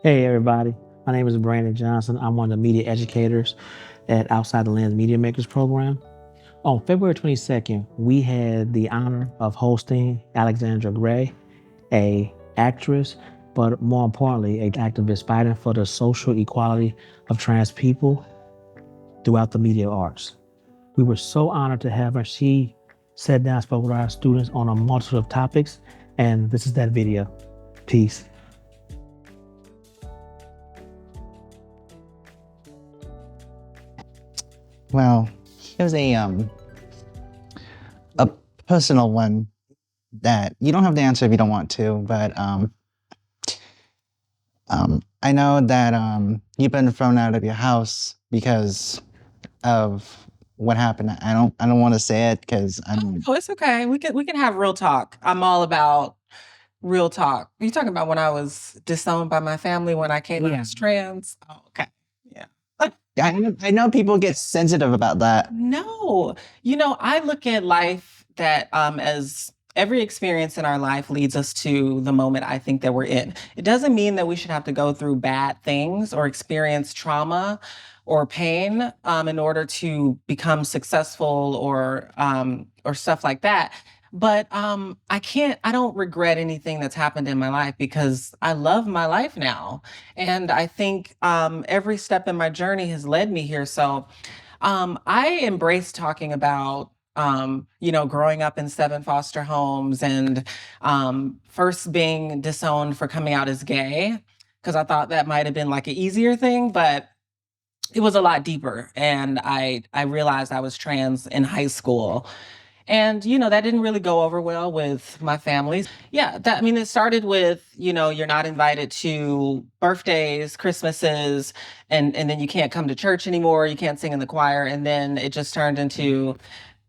Hey everybody, my name is Brandon Johnson. I'm one of the media educators at Outside The Lens Media Makers program. On February 22nd, we had the honor of hosting Alexandra Grey, a actress, but more importantly, an activist fighting for the social equality of trans people throughout the media arts. We were so honored to have her. She sat down and spoke with our students on a multitude of topics, and this is that video. Peace. Well, here's a personal one that you don't have to answer if you don't want to, but I know that you've been thrown out of your house because of what happened. I don't want to say it because Oh, it's okay. We can have real talk. I'm all about real talk. You talking about when I was disowned by my family when I came out Yeah. as trans? Oh, okay. Yeah. I know people get sensitive about that. No, I look at life that as every experience in our life leads us to the moment I think that we're in. It doesn't mean that we should have to go through bad things or experience trauma or pain in order to become successful or stuff like that. But I don't regret anything that's happened in my life because I love my life now. And I think every step in my journey has led me here. So I embrace talking about, growing up in 7 foster homes and first being disowned for coming out as gay, because I thought that might have been like an easier thing, but it was a lot deeper. And I realized I was trans in high school. And, that didn't really go over well with my family. Yeah, it started with, you're not invited to birthdays, Christmases, and then you can't come to church anymore. You can't sing in the choir. And then it just turned into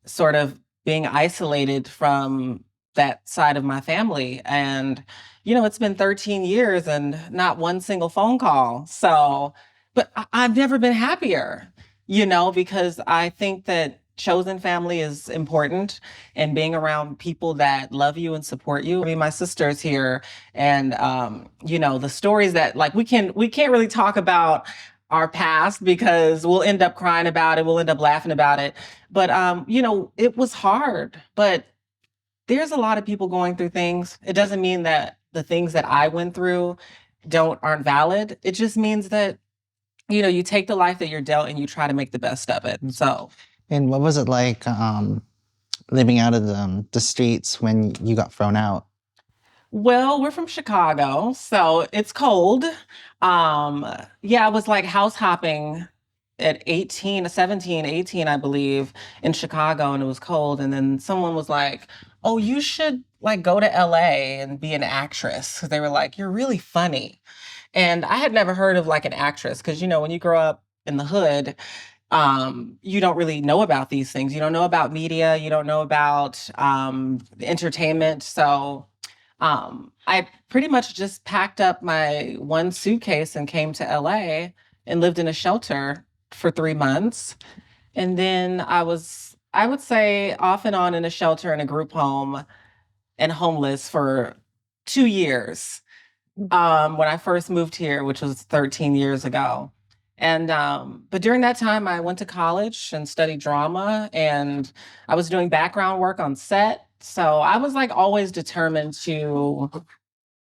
sort of being isolated from that side of my family. And, it's been 13 years and not one single phone call. So, but I've never been happier, because I think that chosen family is important and being around people that love you and support you. I mean, my sister's here and the stories that like we can't really talk about our past because we'll end up crying about it, we'll end up laughing about it. But it was hard, but there's a lot of people going through things. It doesn't mean that the things that I went through aren't valid. It just means that you take the life that you're dealt and you try to make the best of it. So, And what was it like living out of the streets when you got thrown out? well, we're from Chicago, so it's cold. Yeah, I was like house hopping at 18, 17, 18, I believe, in Chicago, and it was cold. And then someone was like, "Oh, you should like go to LA and be an actress." 'Cause they were like, "You're really funny." And I had never heard of like an actress because when you grow up in the hood, you don't really know about these things. You don't know about media, you don't know about entertainment. So I pretty much just packed up my one suitcase and came to LA and lived in a shelter for 3 months. And then I would say, off and on in a shelter in a group home and homeless for 2 years when I first moved here, which was 13 years ago. And but during that time, I went to college and studied drama, and I was doing background work on set. So I was like always determined to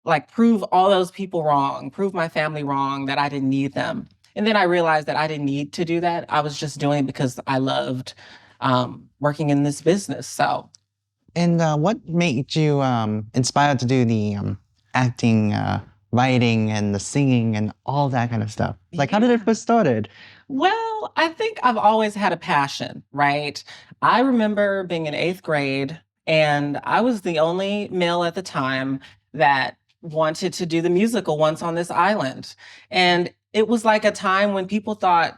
like prove all those people wrong, prove my family wrong, that I didn't need them. And then I realized that I didn't need to do that. I was just doing it because I loved working in this business. So And what made you inspired to do the acting, writing, and the singing, and all that kind of stuff? Like, how did it first started? well, I think I've always had a passion, right? I remember being in 8th grade, and I was the only male at the time that wanted to do the musical Once on This Island. And it was like a time when people thought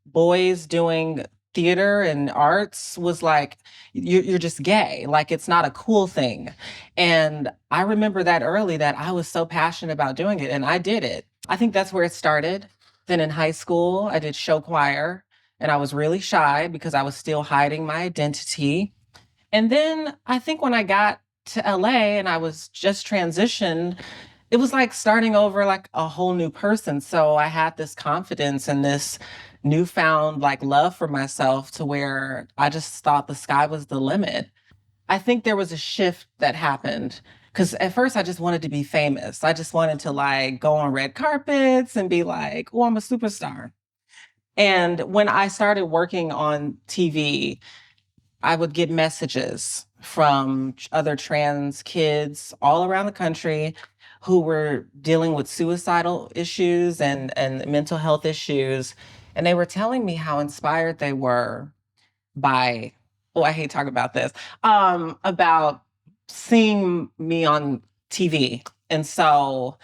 boys doing theater and arts was like, you're just gay, like it's not a cool thing. And I remember that early that I was so passionate about doing it, and I did it. I think that's where it started. Then in high school, I did show choir and I was really shy because I was still hiding my identity. And then I think when I got to LA and I was just transitioned, it was like starting over like a whole new person. So I had this confidence and this newfound like love for myself to where I just thought the sky was the limit. I think there was a shift that happened because at first I just wanted to be famous. I just wanted to like go on red carpets and be like, oh, I'm a superstar. And when I started working on TV, I would get messages from other trans kids all around the country who were dealing with suicidal issues and mental health issues. And they were telling me how inspired they were by, oh, I hate talking about this, about seeing me on TV. And so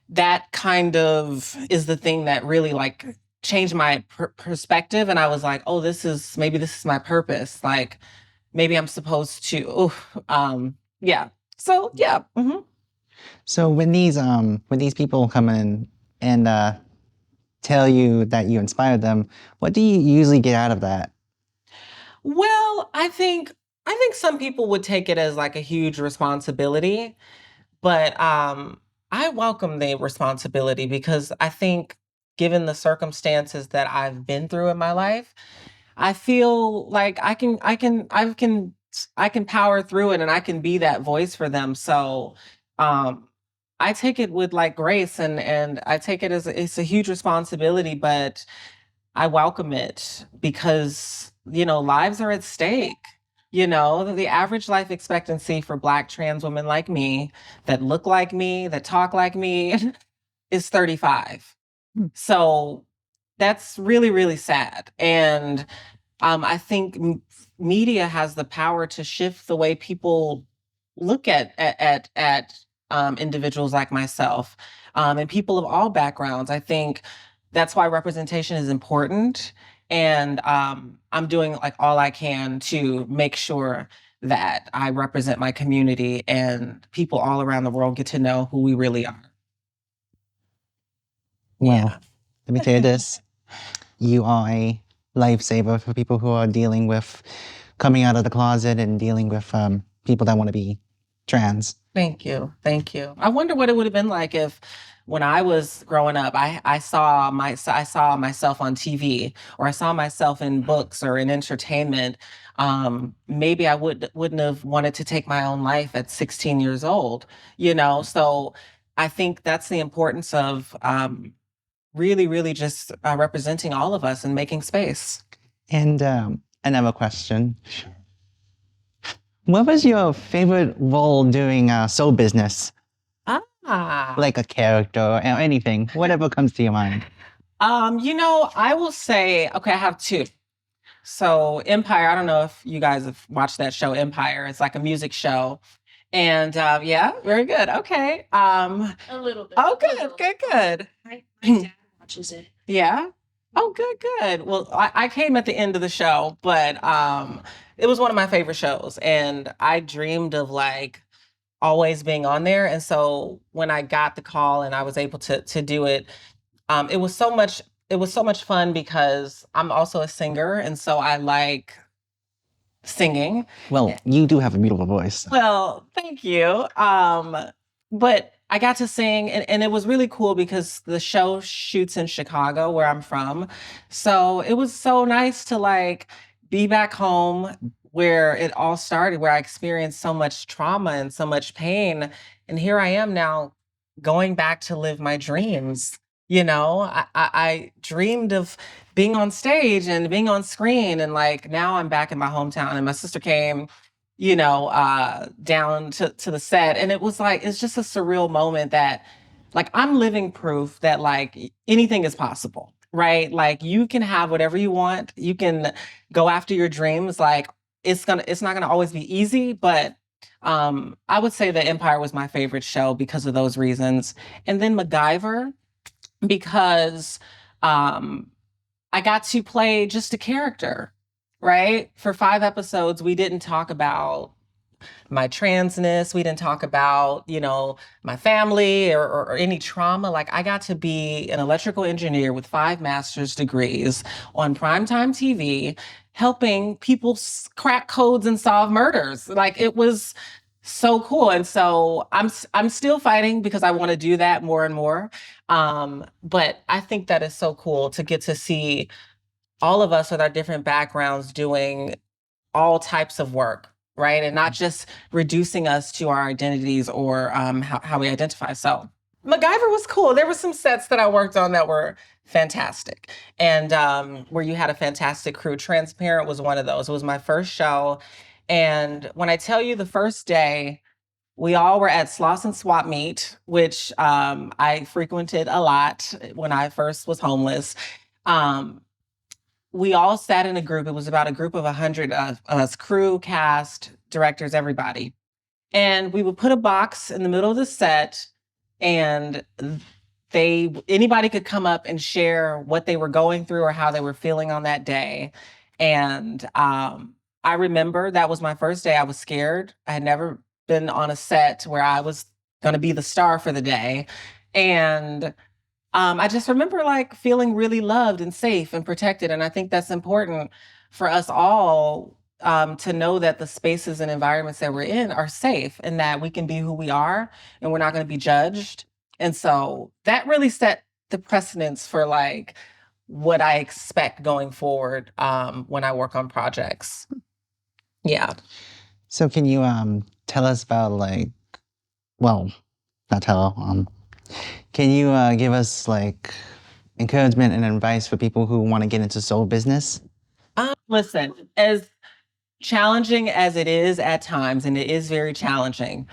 that kind of is the thing that really like changed my perspective. And I was like, oh, maybe this is my purpose. Like, maybe I'm supposed to, yeah. So yeah. Mm-hmm. So when these people come in and tell you that you inspired them, what do you usually get out of that? Well, I think some people would take it as like a huge responsibility, but I welcome the responsibility because I think given the circumstances that I've been through in my life, I feel like I can power through it and I can be that voice for them. So I take it with like grace and I take it as it's a huge responsibility, but I welcome it because, lives are at stake. The average life expectancy for Black trans women like me, that look like me, that talk like me, is 35. So that's really, really sad. And I think media has the power to shift the way people look at individuals like myself and people of all backgrounds. I think that's why representation is important, and I'm doing like all I can to make sure that I represent my community and people all around the world get to know who we really are. Well, let me tell you this. You are a lifesaver for people who are dealing with coming out of the closet and dealing with people that want to be trans. Thank you. Thank you. I wonder what it would have been like if when I was growing up, I saw myself on TV or I saw myself in books or in entertainment. Maybe I wouldn't have wanted to take my own life at 16 years old, So I think that's the importance of really, really just representing all of us and making space. And another question. What was your favorite role doing show business? Like a character or anything, whatever comes to your mind. I will say, okay, I have two. So Empire, I don't know if you guys have watched that show, Empire. It's like a music show. And yeah, very good. Okay. A little bit. Oh, good. My dad watches it. Yeah. Oh, good. Well, I came at the end of the show, but it was one of my favorite shows. And I dreamed of like always being on there. And so when I got the call and I was able to do it, it was so much fun because I'm also a singer. And so I like singing. Well, you do have a beautiful voice. Well, thank you. But I got to sing and it was really cool because the show shoots in Chicago where I'm from. So it was so nice to like be back home where it all started, where I experienced so much trauma and so much pain. And here I am now going back to live my dreams. I dreamed of being on stage and being on screen. And like now I'm back in my hometown and my sister came, down to the set. And it was like, it's just a surreal moment that like I'm living proof that like anything is possible, right? Like you can have whatever you want. You can go after your dreams. Like it's not gonna always be easy, but I would say that Empire was my favorite show because of those reasons. And then MacGyver, because I got to play just a character, right? For 5 episodes, we didn't talk about my transness. We didn't talk about, my family or any trauma. Like I got to be an electrical engineer with 5 master's degrees on primetime TV, helping people crack codes and solve murders. Like it was so cool. And so I'm still fighting because I want to do that more and more. But I think that is so cool to get to see all of us with our different backgrounds doing all types of work, right? And not just reducing us to our identities or how we identify. So MacGyver was cool. There were some sets that I worked on that were fantastic, and where you had a fantastic crew. Transparent was one of those. It was my first show. And when I tell you the first day, we all were at Sloss and Swap Meet, which I frequented a lot when I first was homeless. Um, we all sat in a group. It was about a group of 100 of us, crew, cast, directors, everybody. And we would put a box in the middle of the set, and anybody could come up and share what they were going through or how they were feeling on that day. And I remember that was my first day. I was scared. I had never been on a set where I was going to be the star for the day. And I just remember like feeling really loved and safe and protected. And I think that's important for us all to know that the spaces and environments that we're in are safe and that we can be who we are and we're not going to be judged. And so that really set the precedence for like what I expect going forward when I work on projects. Yeah. So can you tell us about like, well, not tell, can you give us like encouragement and advice for people who want to get into soul business? Listen, as challenging as it is at times, and it is very challenging,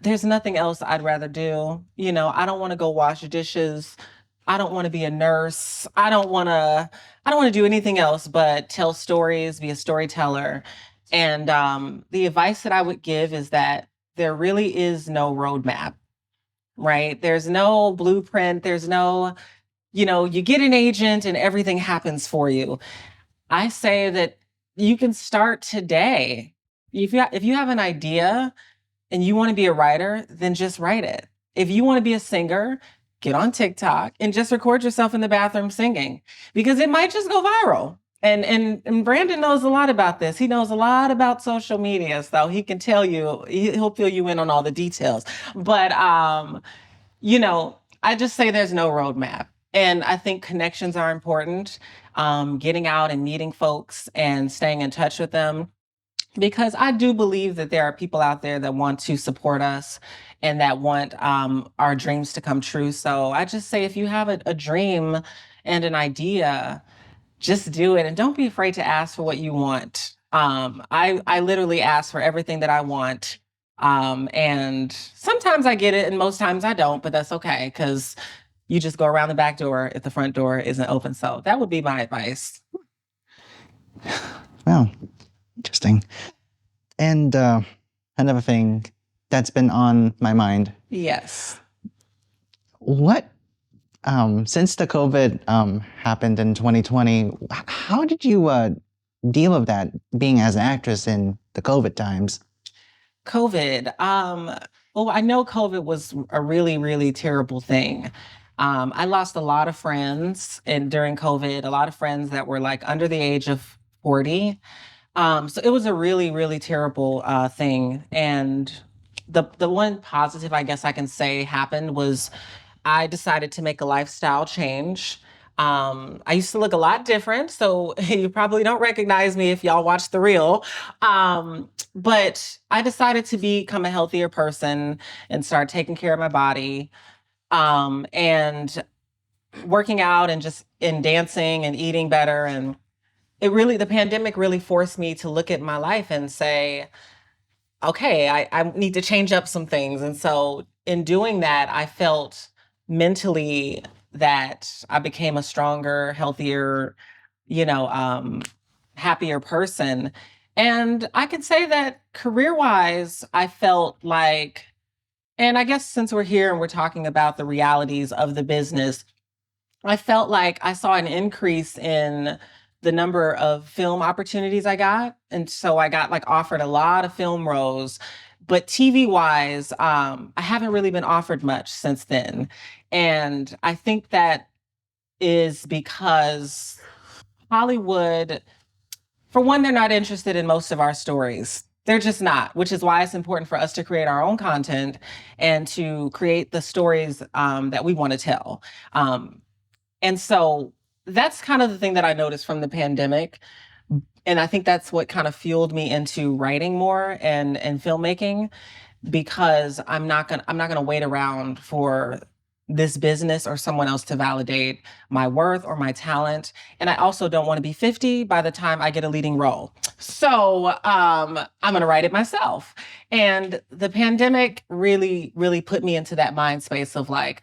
there's nothing else I'd rather do. You know, I don't want to go wash dishes. I don't want to be a nurse. I don't want to do anything else but tell stories, be a storyteller. And the advice that I would give is that there really is no roadmap, right? There's no blueprint. There's no, you get an agent and everything happens for you. I say that you can start today. If you have an idea and you want to be a writer, then just write it. If you want to be a singer, get on TikTok and just record yourself in the bathroom singing, because it might just go viral. And Brandon knows a lot about this. He knows a lot about social media, so he can tell you, he'll fill you in on all the details. But I just say there's no roadmap. And I think connections are important. Getting out and meeting folks and staying in touch with them, because I do believe that there are people out there that want to support us and that want our dreams to come true. So I just say, if you have a dream and an idea, just do it. And don't be afraid to ask for what you want. I literally ask for everything that I want. And sometimes I get it and most times I don't, but that's okay, because you just go around the back door if the front door isn't open. So that would be my advice. Well, interesting. And another thing that's been on my mind. Yes. What, since the COVID happened in 2020, how did you deal with that being as an actress in the COVID times? COVID. Well, I know COVID was a really, really terrible thing. I lost a lot of friends during COVID, a lot of friends that were like under the age of 40. So it was a really, really terrible thing. And the one positive I guess I can say happened was I decided to make a lifestyle change. I used to look a lot different, so you probably don't recognize me if y'all watch The Real. But I decided to become a healthier person and start taking care of my body, and working out and just in dancing and eating better. And the pandemic really forced me to look at my life and say, okay, I need to change up some things. And so in doing that, I felt mentally that I became a stronger, healthier, happier person. And I can say that career-wise, I felt like, and I guess since we're here and we're talking about the realities of the business, I felt like I saw an increase in the number of film opportunities I got. And so I got like offered a lot of film roles, but TV wise, I haven't really been offered much since then. And I think that is because Hollywood, for one, they're not interested in most of our stories. They're just not, which is why it's important for us to create our own content and to create the stories that we want to tell. And so that's kind of the thing that I noticed from the pandemic. And I think that's what kind of fueled me into writing more and filmmaking, because I'm not gonna wait around for this business or someone else to validate my worth or my talent. And I also don't want to be 50 by the time I get a leading role. So I'm gonna write it myself. And the pandemic really, really put me into that mind space of like,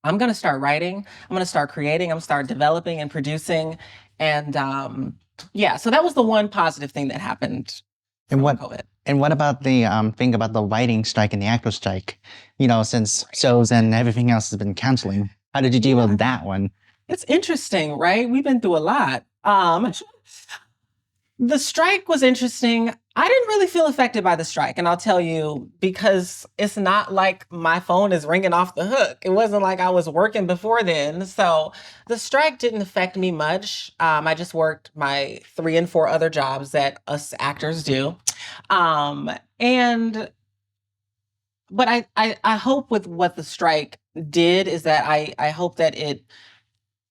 I'm gonna start writing, I'm gonna start creating, I'm gonna start developing and producing. And yeah, so that was the one positive thing that happened And from what COVID. and what about the thing about the writing strike and the actor strike? You know, since shows and everything else has been canceling, how did you deal with that one? It's interesting, right? We've been through a lot. The strike was interesting. I didn't really feel affected by the strike, and I'll tell you, because it's not like my phone is ringing off the hook. It wasn't like I was working before then. So the strike didn't affect me much. I just worked my 3 and 4 other jobs that us actors do. And but I hope with what the strike did is that I hope that it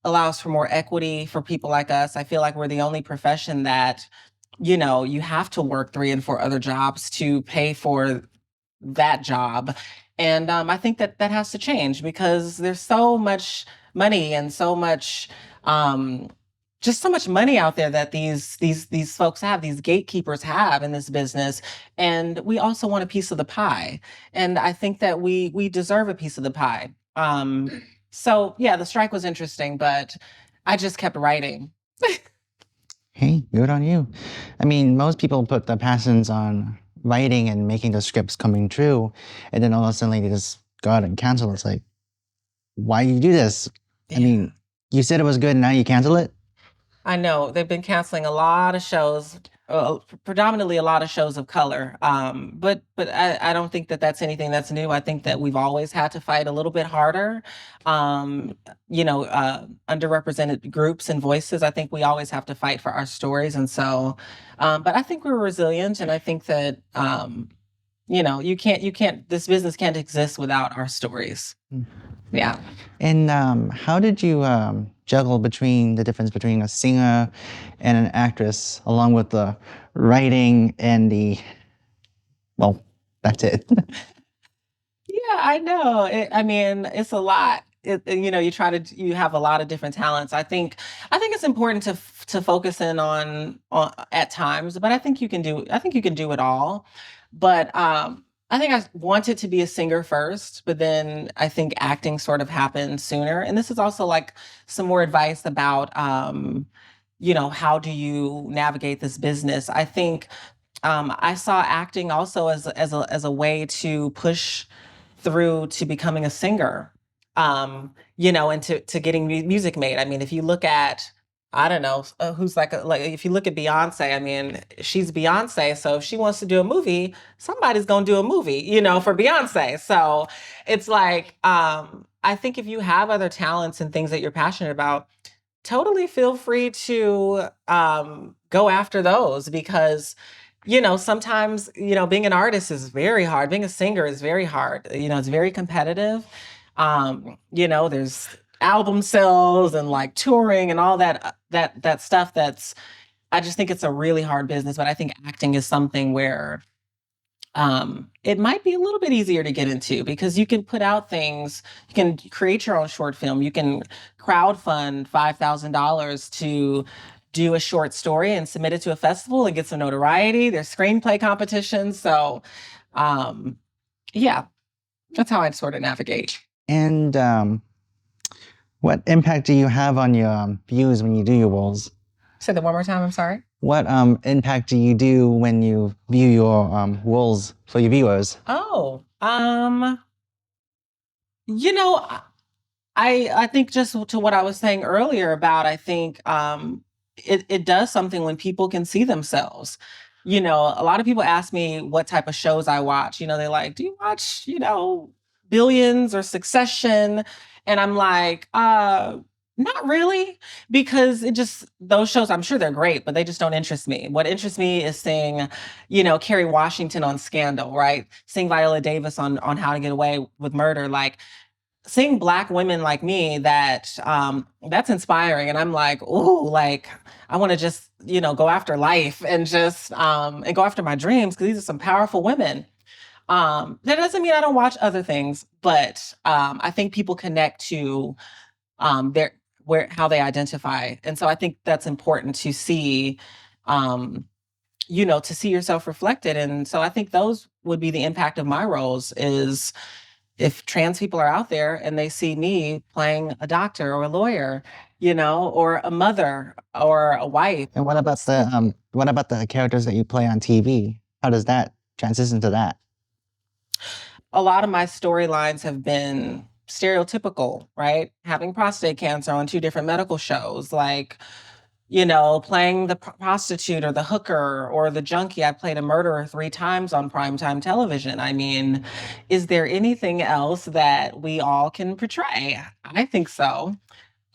allows for more equity for people like us. I feel like we're the only profession that, you know, you have to work 3 and 4 other jobs to pay for that job. And I think that that has to change, because there's so much money and so much, just so much money out there that these folks have, these gatekeepers have in this business, and we also want a piece of the pie. And I think that we deserve a piece of the pie. So yeah, the strike was interesting, but I just kept writing. Hey, good on you. I mean, most people put their passions on writing and making the scripts coming true, and then all of a sudden they just go out and cancel. It's like, why you do this? I mean, you said it was good, and now you cancel it? I know they've been canceling a lot of shows, predominantly a lot of shows of color. But I don't think that that's anything that's new. I think that we've always had to fight a little bit harder. You know, underrepresented groups and voices. I think we always have to fight for our stories, and so. But I think we're resilient, and I think that you know, you can't. This business can't exist without our stories. Yeah. And how did you juggle between the difference between a singer and an actress, along with the writing and the, well, that's it. Yeah, I know. I mean, it's a lot. You know, you have a lot of different talents. I think it's important to focus in on at times, but I think you can do it all. But I think I wanted to be a singer first, but then I think acting sort of happened sooner. And this is also like some more advice about you know, how do you navigate this business? I think I saw acting also as a way to push through to becoming a singer, you know, and to getting music made. I mean, if you look at, I don't know, who's like if you look at Beyonce, I mean, she's Beyonce. So if she wants to do a movie, somebody's gonna do a movie, you know, for Beyonce. So it's like, I think if you have other talents and things that you're passionate about, totally feel free to go after those, because you know, sometimes, you know, being an artist is very hard. Being a singer is very hard. You know, it's very competitive. You know, there's album sales and like touring and all that stuff. I just think it's a really hard business, but I think acting is something where it might be a little bit easier to get into, because you can put out things, you can create your own short film, you can crowdfund $5,000 to do a short story and submit it to a festival and get some notoriety. There's screenplay competitions. So yeah, that's how I'd sort of navigate. And what impact do you have on your views when you do your roles? Say that one more time, I'm sorry. What impact do you do when you view your roles for your viewers? Oh, you know, I think just to what I was saying earlier about, I think it does something when people can see themselves. You know, a lot of people ask me what type of shows I watch. You know, they're like, do you watch, you know, Billions or Succession? And I'm like, Not really, because those shows, I'm sure they're great, but they just don't interest me. What interests me is seeing, Kerry Washington on Scandal, right? Seeing Viola Davis on How to Get Away with Murder. Like, seeing Black women like me, that's inspiring. And I'm like, ooh, like, I want to just, go after life and just and go after my dreams, because these are some powerful women. That doesn't mean I don't watch other things, but I think people connect to their how they identify. And so I think that's important to see, to see yourself reflected. And so I think those would be the impact of my roles, is if trans people are out there and they see me playing a doctor or a lawyer, or a mother or a wife. And what about the characters that you play on TV? How does that transition to that? A lot of my storylines have been stereotypical, right? Having prostate cancer on 2 different medical shows, like, playing the prostitute or the hooker or the junkie. I played a murderer 3 times on primetime television. I mean, is there anything else that we all can portray? I think so.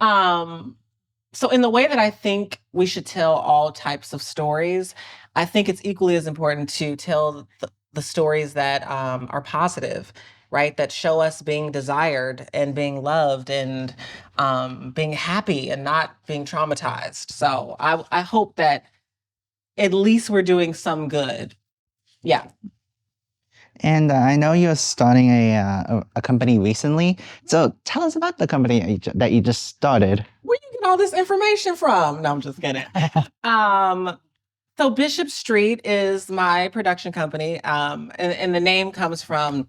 So in the way that I think we should tell all types of stories, I think it's equally as important to tell the stories that are positive, right? That show us being desired and being loved and being happy and not being traumatized. So I hope that at least we're doing some good. Yeah. And I know you're starting a company recently. So tell us about the company that you just started. Where you get all this information from? No, I'm just kidding. So Bishop Street is my production company. And the name comes from,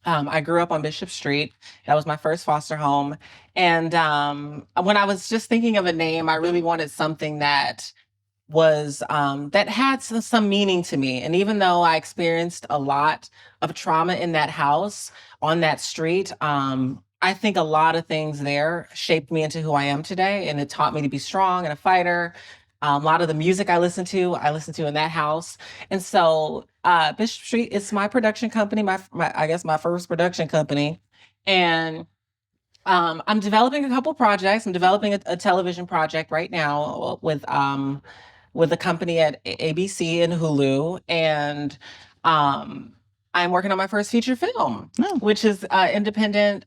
I grew up on Bishop Street. That was my first foster home. And when I was just thinking of a name, I really wanted something that was that had some meaning to me. And even though I experienced a lot of trauma in that house, on that street, I think a lot of things there shaped me into who I am today. And it taught me to be strong and a fighter. A lot of the music I listened to in that house. And so Bishop Street is my production company, I guess my first production company. And I'm developing a couple projects. I'm developing a television project right now with a company at ABC and Hulu. And I'm working on my first feature film, which is independent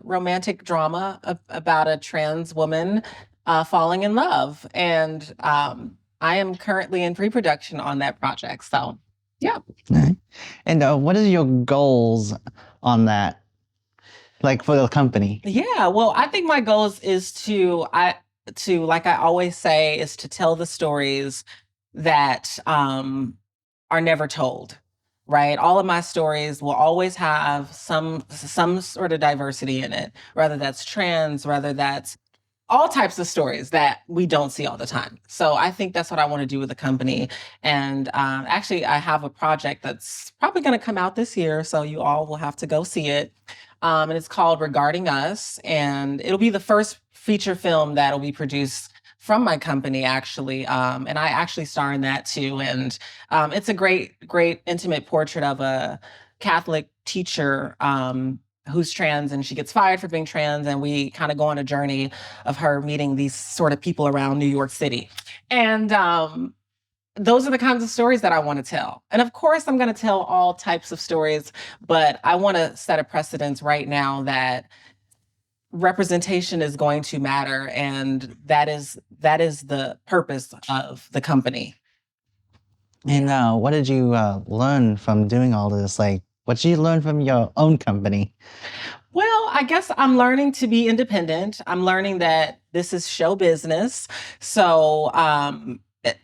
romantic drama about a trans woman falling in love. And I am currently in pre-production on that project. So, yeah. And what are your goals on that? Like for the company? Yeah, well, I think my goals is to like I always say, is to tell the stories that are never told. Right? All of my stories will always have some sort of diversity in it, whether that's trans, whether that's all types of stories that we don't see all the time. So I think that's what I want to do with the company. And actually, I have a project that's probably going to come out this year, so you all will have to go see it. And it's called Regarding Us, and it'll be the first feature film that'll be produced from my company, actually. And I actually star in that too. And it's a great intimate portrait of a Catholic teacher who's trans, and she gets fired for being trans. And we kind of go on a journey of her meeting these sort of people around New York City. And those are the kinds of stories that I want to tell. And of course, I'm going to tell all types of stories, but I want to set a precedence right now that representation is going to matter. And that is the purpose of the company. And what did you learn from doing all this? Like, what did you learn from your own company? Well, I guess I'm learning to be independent. I'm learning that this is show business. So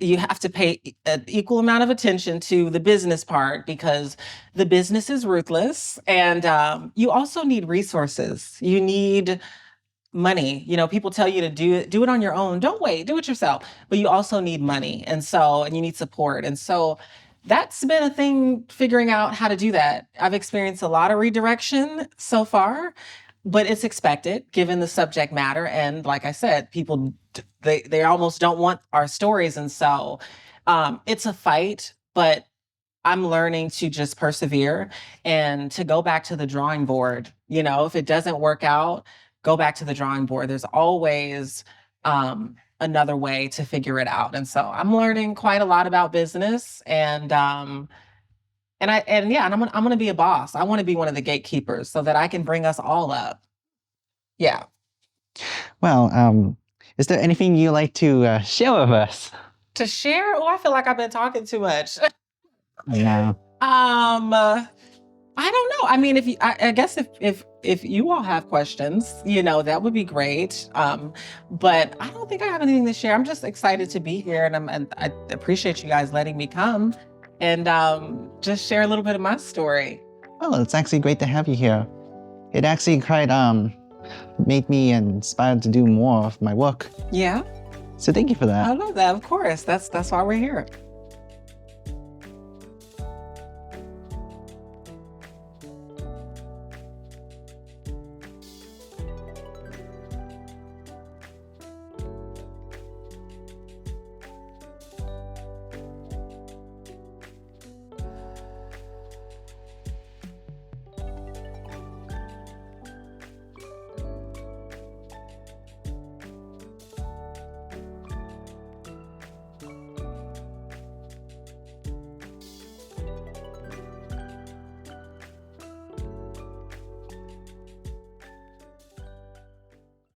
you have to pay an equal amount of attention to the business part, because the business is ruthless. And you also need resources. You need money. People tell you to do it on your own. Don't wait, do it yourself. But you also need money. And you need support. And so that's been a thing, figuring out how to do that. I've experienced a lot of redirection so far, but it's expected given the subject matter. And like I said, people, they almost don't want our stories. And so it's a fight, but I'm learning to just persevere and to go back to the drawing board. If it doesn't work out, go back to the drawing board. There's always another way to figure it out. And so I'm learning quite a lot about business, and I'm gonna be a boss. I want to be one of the gatekeepers so that I can bring us all up. Yeah. Well, is there anything you like to share with us? To share? Oh, I feel like I've been talking too much. Yeah. I don't know. I mean, I guess if you all have questions, that would be great. But I don't think I have anything to share. I'm just excited to be here, and I appreciate you guys letting me come and just share a little bit of my story. Well, it's actually great to have you here. It actually quite made me inspired to do more of my work. Yeah. So thank you for that. I love that. Of course. That's why we're here.